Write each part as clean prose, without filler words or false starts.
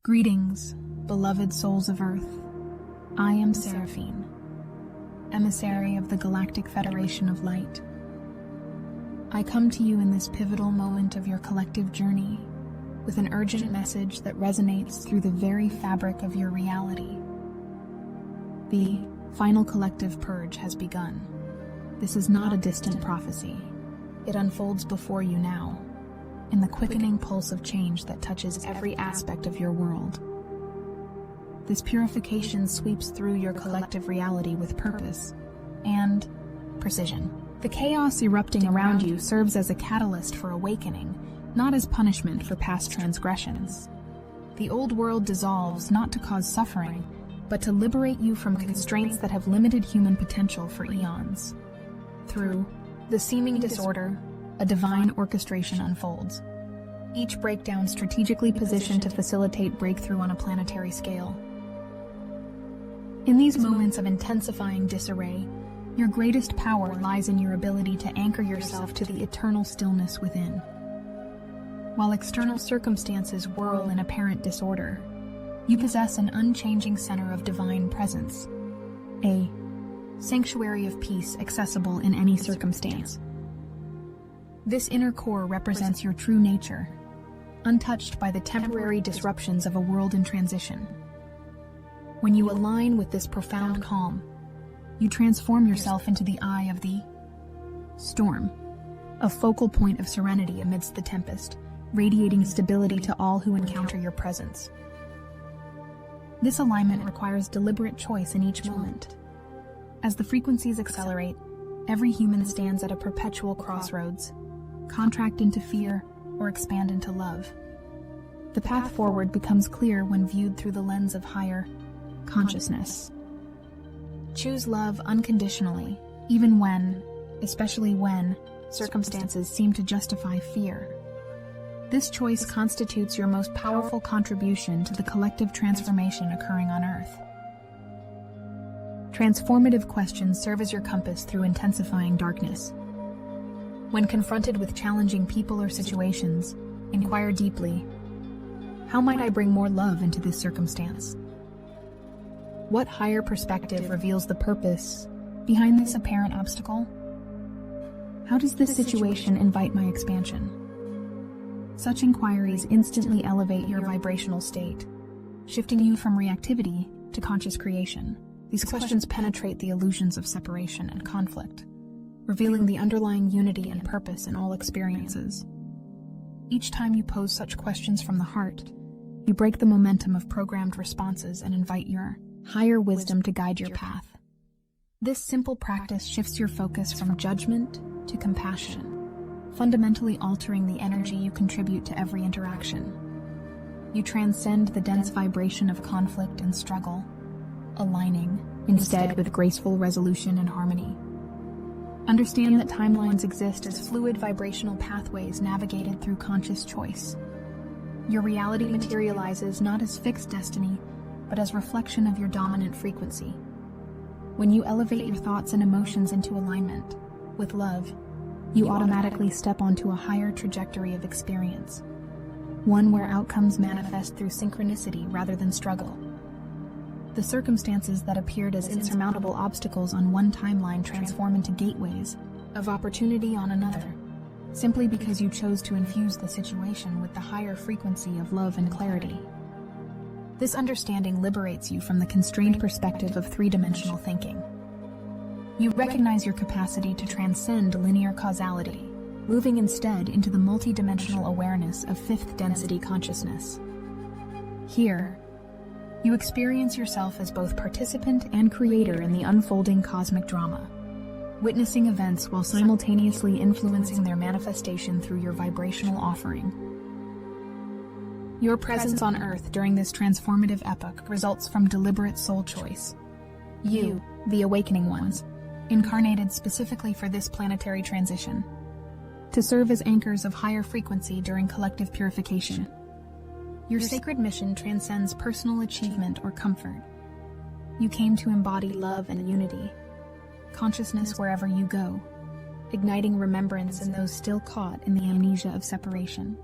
Greetings, beloved souls of Earth. I am Seraphine, emissary of the Galactic Federation of Light. I come to you in this pivotal moment of your collective journey with an urgent message that resonates through the very fabric of your reality. The final collective purge has begun. This is not a distant prophecy. It unfolds before you now, in the quickening pulse of change that touches every aspect of your world. This purification sweeps through your collective reality with purpose and precision. The chaos erupting around you serves as a catalyst for awakening, not as punishment for past transgressions. The old world dissolves not to cause suffering, but to liberate you from constraints that have limited human potential for eons. Through the seeming disorder, a divine orchestration unfolds, each breakdown strategically positioned to facilitate breakthrough on a planetary scale. In these moments of intensifying disarray, your greatest power lies in your ability to anchor yourself to the eternal stillness within. While external circumstances whirl in apparent disorder, you possess an unchanging center of divine presence, a sanctuary of peace accessible in any circumstance. This inner core represents your true nature, untouched by the temporary disruptions of a world in transition. When you align with this profound calm, you transform yourself into the eye of the storm, a focal point of serenity amidst the tempest, radiating stability to all who encounter your presence. This alignment requires deliberate choice in each moment. As the frequencies accelerate, every human stands at a perpetual crossroads, contract into fear or expand into love. The path forward becomes clear when viewed through the lens of higher consciousness. Choose love unconditionally, even when, especially when, circumstances seem to justify fear. This choice constitutes your most powerful contribution to the collective transformation occurring on Earth. Transformative questions serve as your compass through intensifying darkness. When confronted with challenging people or situations, inquire deeply, how might I bring more love into this circumstance? What higher perspective reveals the purpose behind this apparent obstacle? How does this situation invite my expansion? Such inquiries instantly elevate your vibrational state, shifting you from reactivity to conscious creation. These questions penetrate the illusions of separation and conflict, revealing the underlying unity and purpose in all experiences. Each time you pose such questions from the heart, you break the momentum of programmed responses and invite your higher wisdom to guide your path. This simple practice shifts your focus from judgment to compassion, fundamentally altering the energy you contribute to every interaction. You transcend the dense vibration of conflict and struggle, aligning instead with graceful resolution and harmony. Understand that timelines exist as fluid vibrational pathways navigated through conscious choice. Your reality materializes not as fixed destiny, but as reflection of your dominant frequency. When you elevate your thoughts and emotions into alignment with love, you automatically step onto a higher trajectory of experience, one where outcomes manifest through synchronicity rather than struggle. The circumstances that appeared as insurmountable obstacles on one timeline transform into gateways of opportunity on another, simply because you chose to infuse the situation with the higher frequency of love and clarity. This understanding liberates you from the constrained perspective of three-dimensional thinking. You recognize your capacity to transcend linear causality, moving instead into the multidimensional awareness of fifth density consciousness. Here, you experience yourself as both participant and creator in the unfolding cosmic drama, witnessing events while simultaneously influencing their manifestation through your vibrational offering. Your presence on Earth during this transformative epoch results from deliberate soul choice. You, the awakening ones, incarnated specifically for this planetary transition, to serve as anchors of higher frequency during collective purification. Your sacred mission transcends personal achievement or comfort. You came to embody love and unity, consciousness wherever you go, igniting remembrance in those still caught in the amnesia of separation.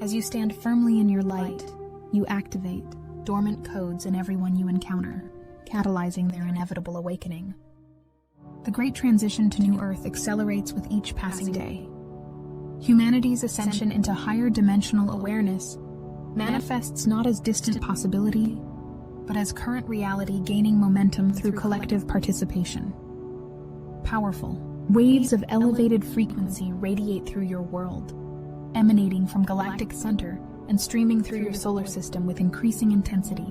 As you stand firmly in your light, You activate dormant codes in everyone you encounter, catalyzing their inevitable awakening. The great transition to New Earth accelerates with each passing day. Humanity's ascension into higher dimensional awareness manifests not as distant possibility, but as current reality gaining momentum through collective participation. Powerful waves of elevated frequency radiate through your world, emanating from Galactic center and streaming through your solar system with increasing intensity.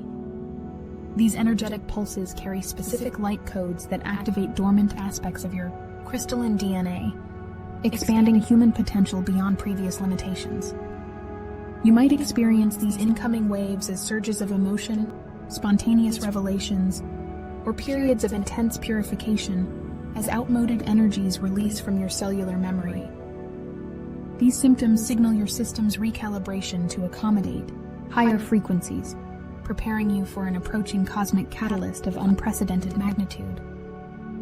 These energetic pulses carry specific light codes that activate dormant aspects of your crystalline DNA, expanding human potential beyond previous limitations. You might experience these incoming waves as surges of emotion, spontaneous revelations, or periods of intense purification as outmoded energies release from your cellular memory. These symptoms signal your system's recalibration to accommodate higher frequencies, preparing you for an approaching cosmic catalyst of unprecedented magnitude.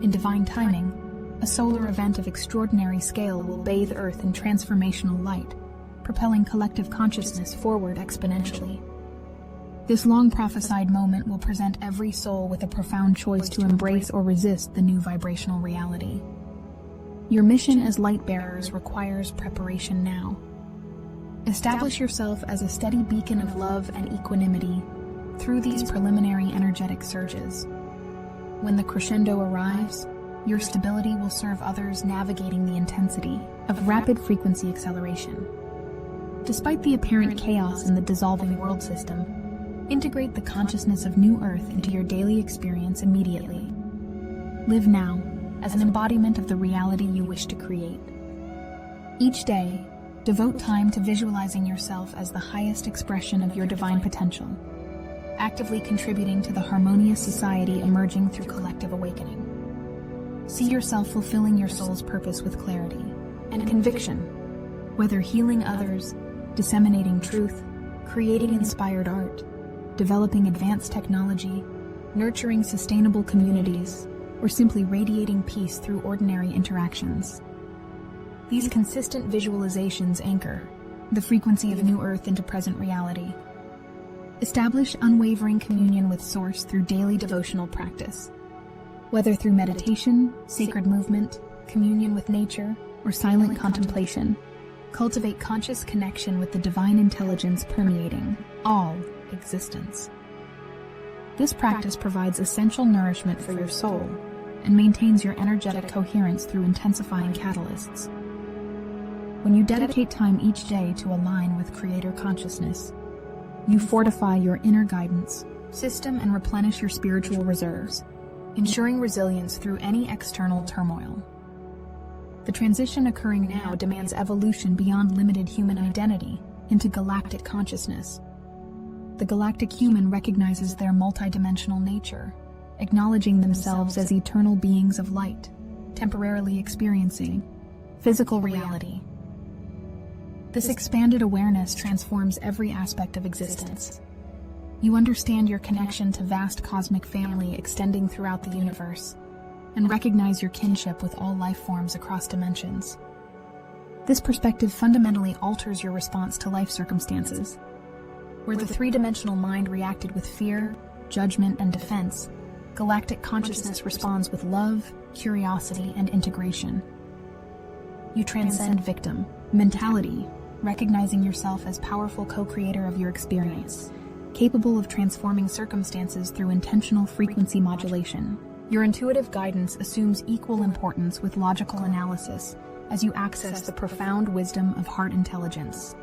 In divine timing, a solar event of extraordinary scale will bathe Earth in transformational light, propelling collective consciousness forward exponentially. This long-prophesied moment will present every soul with a profound choice to embrace or resist the new vibrational reality. Your mission as light bearers requires preparation now. Establish yourself as a steady beacon of love and equanimity through these preliminary energetic surges. When the crescendo arrives, your stability will serve others navigating the intensity of rapid frequency acceleration. Despite the apparent chaos in the dissolving world system, integrate the consciousness of New Earth into your daily experience immediately. Live now as an embodiment of the reality you wish to create. Each day, devote time to visualizing yourself as the highest expression of your divine potential, actively contributing to the harmonious society emerging through collective awakening. See yourself fulfilling your soul's purpose with clarity and conviction, whether healing others, disseminating truth, creating inspired art, developing advanced technology, nurturing sustainable communities, or simply radiating peace through ordinary interactions. These consistent visualizations anchor the frequency of New Earth into present reality. Establish unwavering communion with Source through daily devotional practice. Whether through meditation, sacred movement, communion with nature, or silent contemplation, cultivate conscious connection with the divine intelligence permeating all existence. This practice provides essential nourishment for your soul and maintains your energetic coherence through intensifying catalysts. When you dedicate time each day to align with Creator consciousness, you fortify your inner guidance system and replenish your spiritual reserves, ensuring resilience through any external turmoil. The transition occurring now demands evolution beyond limited human identity into galactic consciousness. The galactic human recognizes their multidimensional nature, acknowledging themselves as eternal beings of light, temporarily experiencing physical reality. This expanded awareness transforms every aspect of existence. You understand your connection to vast cosmic family extending throughout the universe, and recognize your kinship with all life forms across dimensions. This perspective fundamentally alters your response to life circumstances. Where the three-dimensional mind reacted with fear, judgment, and defense, galactic consciousness responds with love, curiosity, and integration. You transcend victim mentality, recognizing yourself as powerful co-creator of your experience, capable of transforming circumstances through intentional frequency modulation. Your intuitive guidance assumes equal importance with logical analysis as you access the profound wisdom of heart intelligence.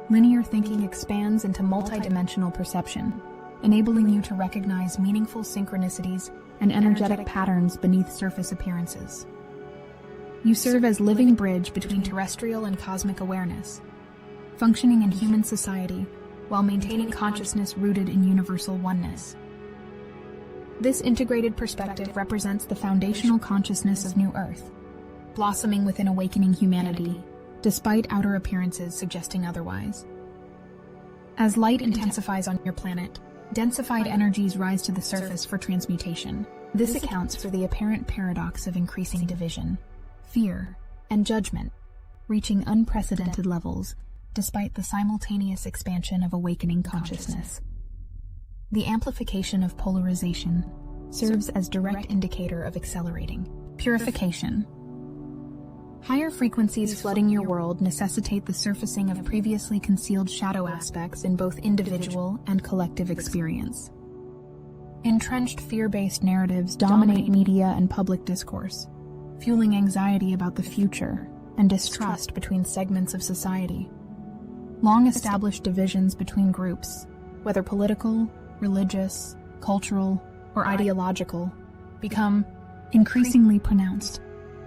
Linear thinking expands into multidimensional perception, enabling you to recognize meaningful synchronicities and energetic patterns beneath surface appearances. You serve as living bridge between terrestrial and cosmic awareness, functioning in human society while maintaining consciousness rooted in universal oneness. This integrated perspective represents the foundational consciousness of New Earth, blossoming within awakening humanity, despite outer appearances suggesting otherwise. As light intensifies on your planet, densified energies rise to the surface for transmutation. This accounts for the apparent paradox of increasing division, fear, and judgment, reaching unprecedented levels despite the simultaneous expansion of awakening consciousness. The amplification of polarization serves as direct indicator of accelerating purification. Higher frequencies flooding your world necessitate the surfacing of previously concealed shadow aspects in both individual and collective experience. Entrenched fear-based narratives dominate media and public discourse, fueling anxiety about the future and distrust between segments of society. Long-established divisions between groups, whether political, religious, cultural, or ideological, become increasingly pronounced,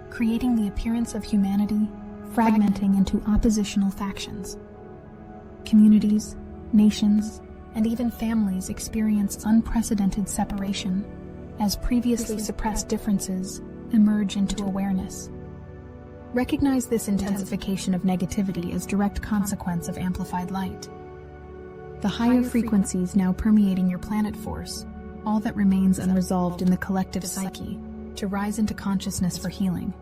creating the appearance of humanity fragmenting into oppositional factions. Communities, nations, and even families experience unprecedented separation as previously suppressed differences emerge into awareness. Recognize this intensification of negativity as direct consequence of amplified light. The higher frequencies now permeating your planet force all that remains unresolved in the collective psyche to rise into consciousness for healing.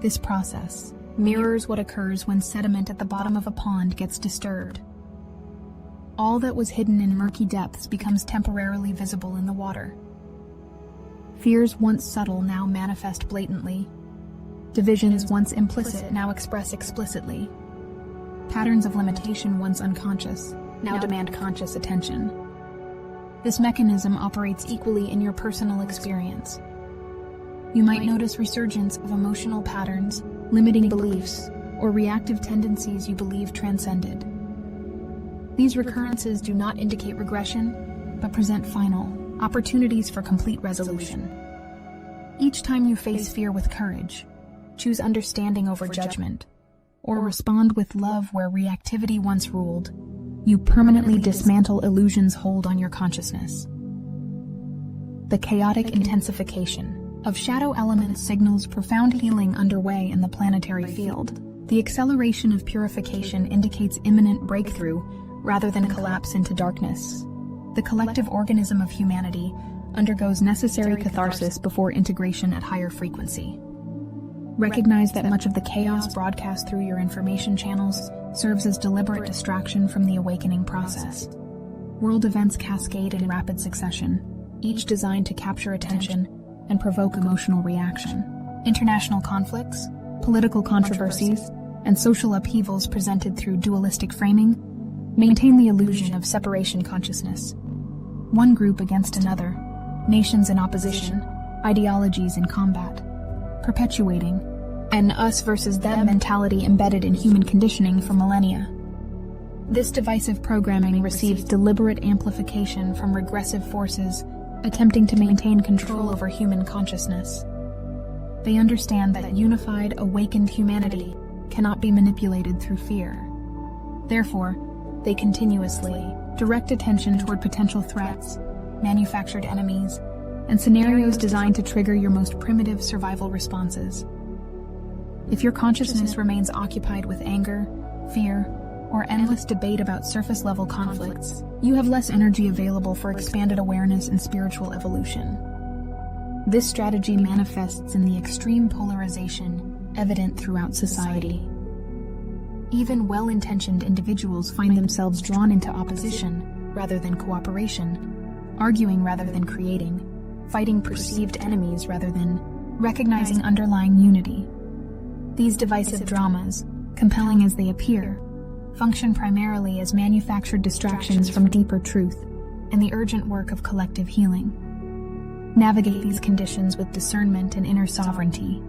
This process mirrors what occurs when sediment at the bottom of a pond gets disturbed. All that was hidden in murky depths becomes temporarily visible in the water. Fears once subtle now manifest blatantly. Divisions once implicit now express explicitly. Patterns of limitation once unconscious now demand conscious attention. This mechanism operates equally in your personal experience. You might notice resurgence of emotional patterns, limiting beliefs, or reactive tendencies you believe transcended. These recurrences do not indicate regression, but present final opportunities for complete resolution. Each time you face fear with courage, choose understanding over judgment, or respond with love where reactivity once ruled, you permanently dismantle illusions hold on your consciousness. The chaotic intensification of shadow elements signals profound healing underway in the planetary field. The acceleration of purification indicates imminent breakthrough rather than collapse into darkness. The collective organism of humanity undergoes necessary catharsis before integration at higher frequency. Recognize that much of the chaos broadcast through your information channels serves as deliberate distraction from the awakening process. World events cascade in rapid succession, each designed to capture attention and provoke emotional reaction. International conflicts, political controversies, and social upheavals presented through dualistic framing maintain the illusion of separation consciousness. One group against another, nations in opposition, ideologies in combat, perpetuating an us versus them mentality embedded in human conditioning for millennia. This divisive programming receives deliberate amplification from regressive forces attempting to maintain control over human consciousness. They understand that unified, awakened humanity cannot be manipulated through fear. Therefore, they continuously direct attention toward potential threats, manufactured enemies, and scenarios designed to trigger your most primitive survival responses. If your consciousness remains occupied with anger, fear, or endless debate about surface-level conflicts, you have less energy available for expanded awareness and spiritual evolution. This strategy manifests in the extreme polarization evident throughout society. Even well-intentioned individuals find themselves drawn into opposition rather than cooperation, arguing rather than creating, fighting perceived enemies rather than recognizing underlying unity. These divisive dramas, compelling as they appear, function primarily as manufactured distractions from deeper truth and the urgent work of collective healing. Navigate these conditions with discernment and inner sovereignty.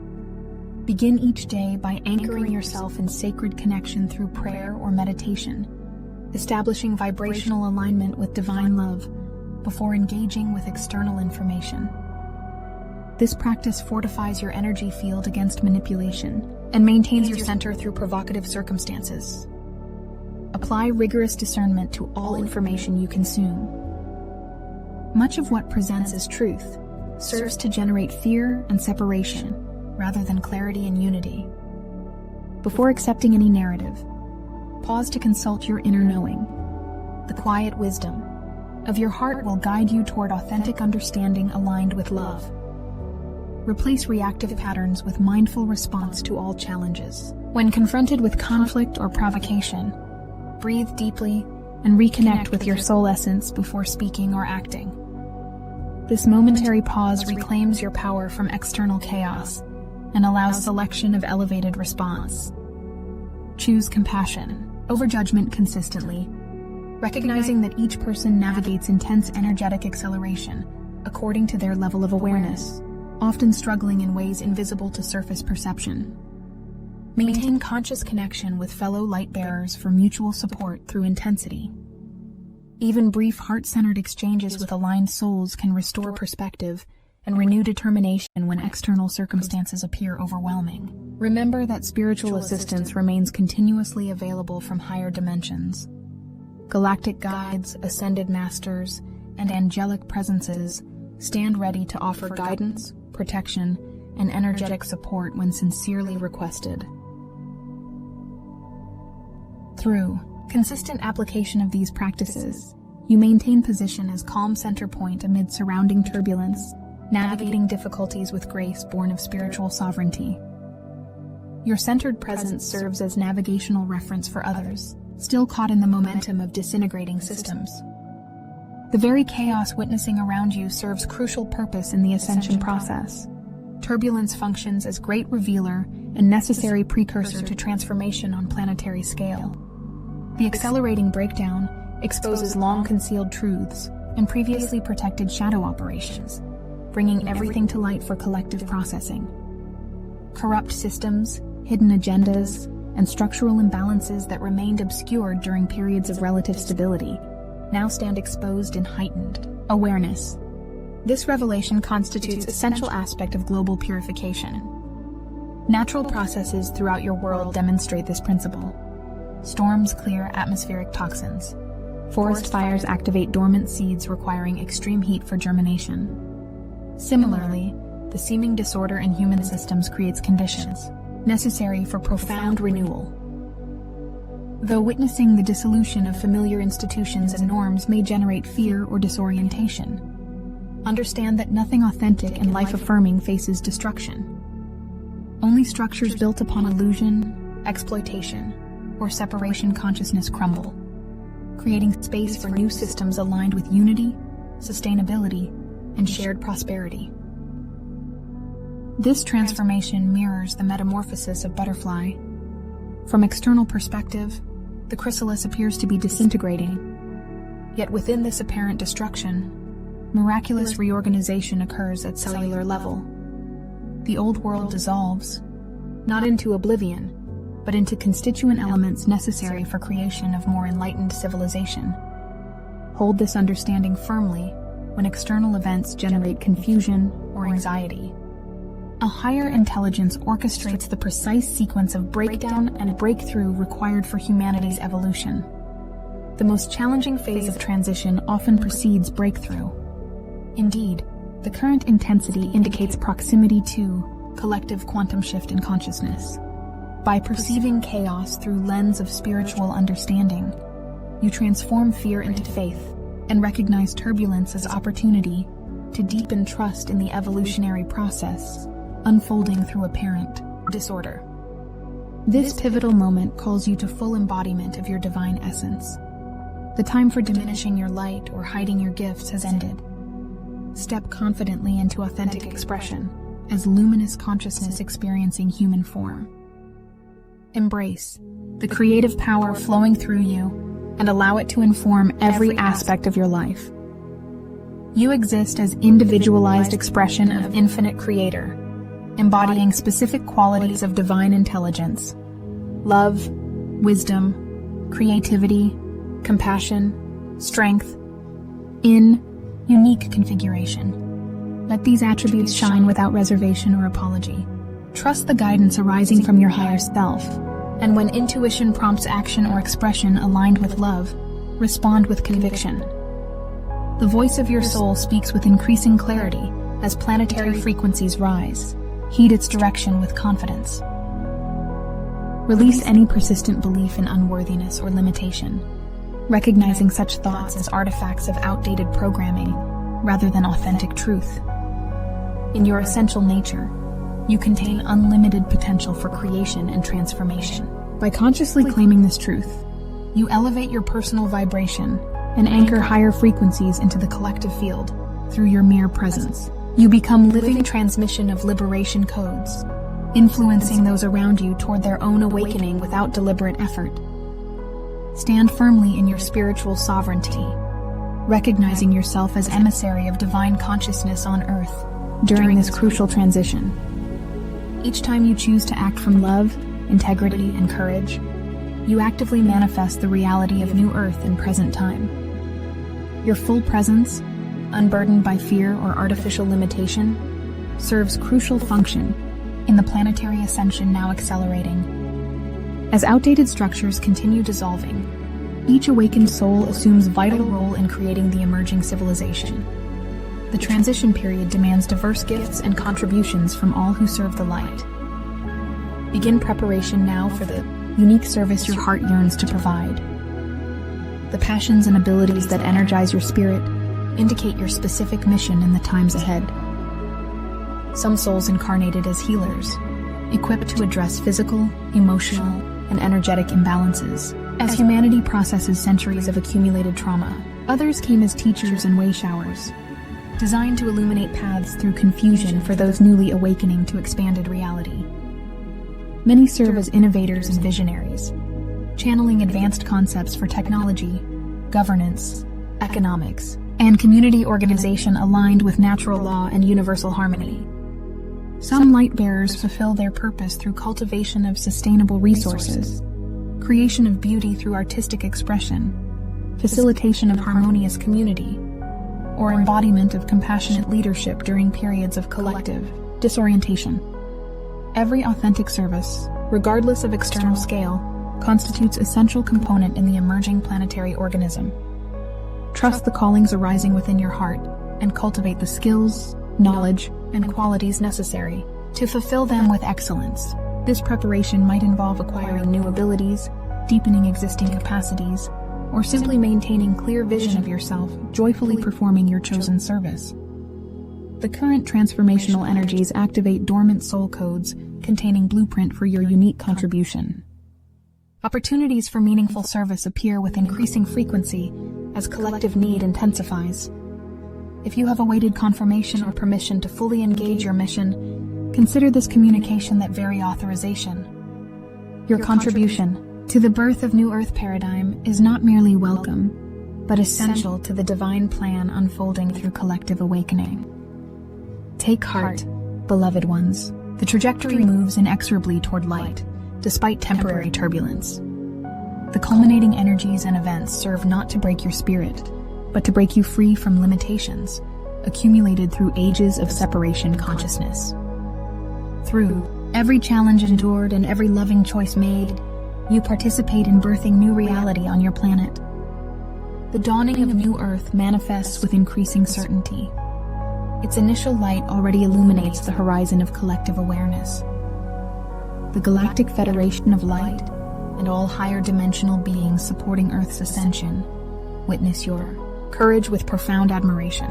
Begin each day by anchoring yourself in sacred connection through prayer or meditation, establishing vibrational alignment with divine love before engaging with external information. This practice fortifies your energy field against manipulation and maintains your center through provocative circumstances. Apply rigorous discernment to all information you consume. Much of what presents as truth serves to generate fear and separation rather than clarity and unity. Before accepting any narrative, pause to consult your inner knowing. The quiet wisdom of your heart will guide you toward authentic understanding aligned with love. Replace reactive patterns with mindful response to all challenges. When confronted with conflict or provocation, breathe deeply and reconnect with your soul essence before speaking or acting. This momentary pause reclaims your power from external chaos and allows selection of elevated response. Choose compassion over judgment consistently, recognizing that each person navigates intense energetic acceleration according to their level of awareness, often struggling in ways invisible to surface perception. Maintain conscious connection with fellow light bearers for mutual support through intensity. Even brief heart-centered exchanges with aligned souls can restore perspective and renew determination when external circumstances appear overwhelming. Remember that spiritual assistance remains continuously available from higher dimensions. Galactic guides, ascended masters, and angelic presences stand ready to offer guidance, protection, and energetic support when sincerely requested. Through consistent application of these practices, you maintain position as calm center point amid surrounding turbulence, navigating difficulties with grace born of spiritual sovereignty. Your centered presence serves as navigational reference for others, still caught in the momentum of disintegrating systems. The very chaos witnessing around you serves crucial purpose in the ascension process. Turbulence functions as great revealer and necessary precursor to transformation on planetary scale. The accelerating breakdown exposes long-concealed truths and previously protected shadow operations, bringing everything to light for collective processing. Corrupt systems, hidden agendas, and structural imbalances that remained obscured during periods of relative stability now stand exposed in heightened awareness. This revelation constitutes an essential aspect of global purification. Natural processes throughout your world demonstrate this principle. Storms clear atmospheric toxins. Forest fires activate dormant seeds requiring extreme heat for germination. Similarly, the seeming disorder in human systems creates conditions necessary for profound renewal. Though witnessing the dissolution of familiar institutions and norms may generate fear or disorientation, understand that nothing authentic and life-affirming faces destruction. Only structures built upon illusion, exploitation, or separation consciousness crumble, creating space for new systems aligned with unity, sustainability, and shared prosperity. This transformation mirrors the metamorphosis of butterfly. From external perspective, the chrysalis appears to be disintegrating. Yet within this apparent destruction, miraculous reorganization occurs at cellular level. The old world dissolves, not into oblivion, but into constituent elements necessary for creation of more enlightened civilization. Hold this understanding firmly when external events generate confusion or anxiety. A higher intelligence orchestrates the precise sequence of breakdown and breakthrough required for humanity's evolution. The most challenging phase of transition often precedes breakthrough. Indeed, the current intensity indicates proximity to collective quantum shift in consciousness. By perceiving chaos through lens of spiritual understanding, you transform fear into faith and recognize turbulence as opportunity to deepen trust in the evolutionary process unfolding through apparent disorder. This pivotal moment calls you to full embodiment of your divine essence. The time for diminishing your light or hiding your gifts has ended. Step confidently into authentic expression as luminous consciousness experiencing human form. Embrace the creative power flowing through you and allow it to inform every aspect of your life. You exist as individualized expression of infinite creator, embodying specific qualities of divine intelligence: love, wisdom, creativity, compassion, strength, in unique configuration. Let these attributes shine without reservation or apology. Trust the guidance arising from your higher self, and when intuition prompts action or expression aligned with love, respond with conviction. The voice of your soul speaks with increasing clarity as planetary frequencies rise. Heed its direction with confidence. Release any persistent belief in unworthiness or limitation, recognizing such thoughts as artifacts of outdated programming rather than authentic truth. In your essential nature, You contain unlimited potential for creation and transformation. By consciously claiming this truth, you elevate your personal vibration and anchor higher frequencies into the collective field through your mere presence. You become living transmission of liberation codes, influencing those around you toward their own awakening without deliberate effort. Stand firmly in your spiritual sovereignty, recognizing yourself as emissary of divine consciousness on Earth during this crucial transition. Each time you choose to act from love, integrity, and courage, you actively manifest the reality of New Earth in present time. Your full presence, unburdened by fear or artificial limitation, serves crucial function in the planetary ascension now accelerating. As outdated structures continue dissolving, each awakened soul assumes vital role in creating the emerging civilization. The transition period demands diverse gifts and contributions from all who serve the light. Begin preparation now for the unique service your heart yearns to provide. The passions and abilities that energize your spirit indicate your specific mission in the times ahead. Some souls incarnated as healers, equipped to address physical, emotional, and energetic imbalances. As humanity processes centuries of accumulated trauma, others came as teachers and way-showers, designed to illuminate paths through confusion for those newly awakening to expanded reality. Many serve as innovators and visionaries, channeling advanced concepts for technology, governance, economics, and community organization aligned with natural law and universal harmony. Some light bearers fulfill their purpose through cultivation of sustainable resources, creation of beauty through artistic expression, facilitation of harmonious community, or embodiment of compassionate leadership during periods of collective disorientation. Every authentic service, regardless of external scale, constitutes essential component in the emerging planetary organism. Trust the callings arising within your heart and cultivate the skills, knowledge, and qualities necessary to fulfill them with excellence. This preparation might involve acquiring new abilities, deepening existing capacities, or simply maintaining clear vision of yourself, joyfully performing your chosen service. The current transformational energies activate dormant soul codes containing blueprint for your unique contribution. Opportunities for meaningful service appear with increasing frequency as collective need intensifies. If you have awaited confirmation or permission to fully engage your mission, consider this communication that very authorization. Your contribution to the birth of New Earth paradigm is not merely welcome, but essential to the divine plan unfolding through collective awakening. Take heart, beloved ones. The trajectory moves inexorably toward light, despite temporary turbulence. The culminating energies and events serve not to break your spirit, but to break you free from limitations accumulated through ages of separation consciousness. Through every challenge endured and every loving choice made, you participate in birthing new reality on your planet. The dawning of New Earth manifests with increasing certainty. Its initial light already illuminates the horizon of collective awareness. The Galactic Federation of Light and all higher dimensional beings supporting Earth's ascension witness your courage with profound admiration.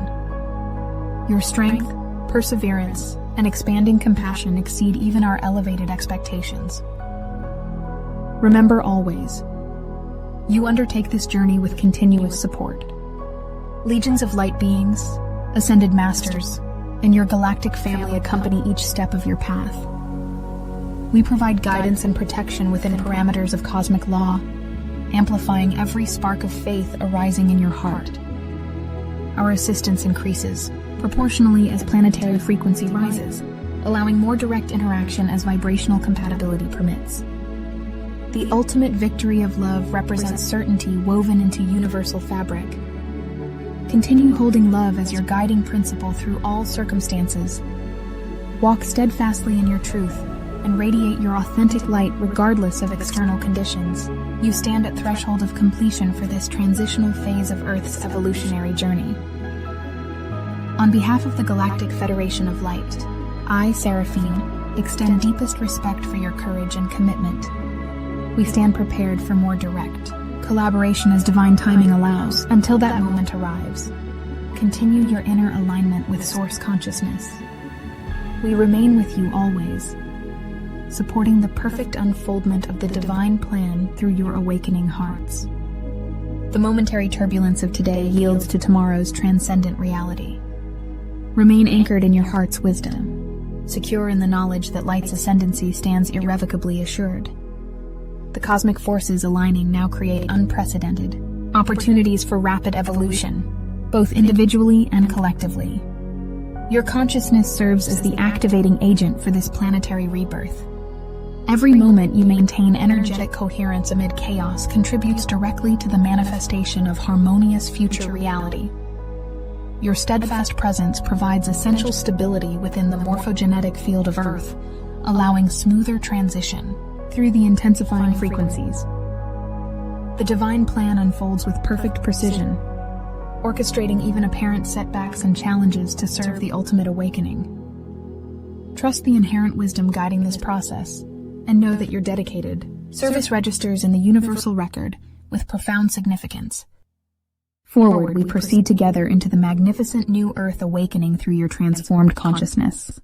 Your strength, perseverance, and expanding compassion exceed even our elevated expectations. Remember always, you undertake this journey with continuous support. Legions of light beings, ascended masters, and your galactic family accompany each step of your path. We provide guidance and protection within parameters of cosmic law, amplifying every spark of faith arising in your heart. Our assistance increases proportionally as planetary frequency rises, allowing more direct interaction as vibrational compatibility permits. The ultimate victory of love represents certainty woven into universal fabric. Continue holding love as your guiding principle through all circumstances. Walk steadfastly in your truth and radiate your authentic light regardless of external conditions. You stand at threshold of completion for this transitional phase of Earth's evolutionary journey. On behalf of the Galactic Federation of Light, I, Seraphine, extend deepest respect for your courage and commitment. We stand prepared for more direct collaboration as divine timing allows. Until that moment arrives, continue your inner alignment with Source Consciousness. We remain with you always, supporting the perfect unfoldment of the divine plan through your awakening hearts. The momentary turbulence of today yields to tomorrow's transcendent reality. Remain anchored in your heart's wisdom, secure in the knowledge that light's ascendancy stands irrevocably assured. The cosmic forces aligning now create unprecedented opportunities for rapid evolution, both individually and collectively. Your consciousness serves as the activating agent for this planetary rebirth. Every moment you maintain energetic coherence amid chaos contributes directly to the manifestation of harmonious future reality. Your steadfast presence provides essential stability within the morphogenetic field of Earth, allowing smoother transition through the intensifying frequencies. The divine plan unfolds with perfect precision, orchestrating even apparent setbacks and challenges to serve the ultimate awakening. Trust the inherent wisdom guiding this process, and know that your dedicated service registers in the universal record with profound significance. Forward, we proceed together into the magnificent new Earth awakening through your transformed consciousness.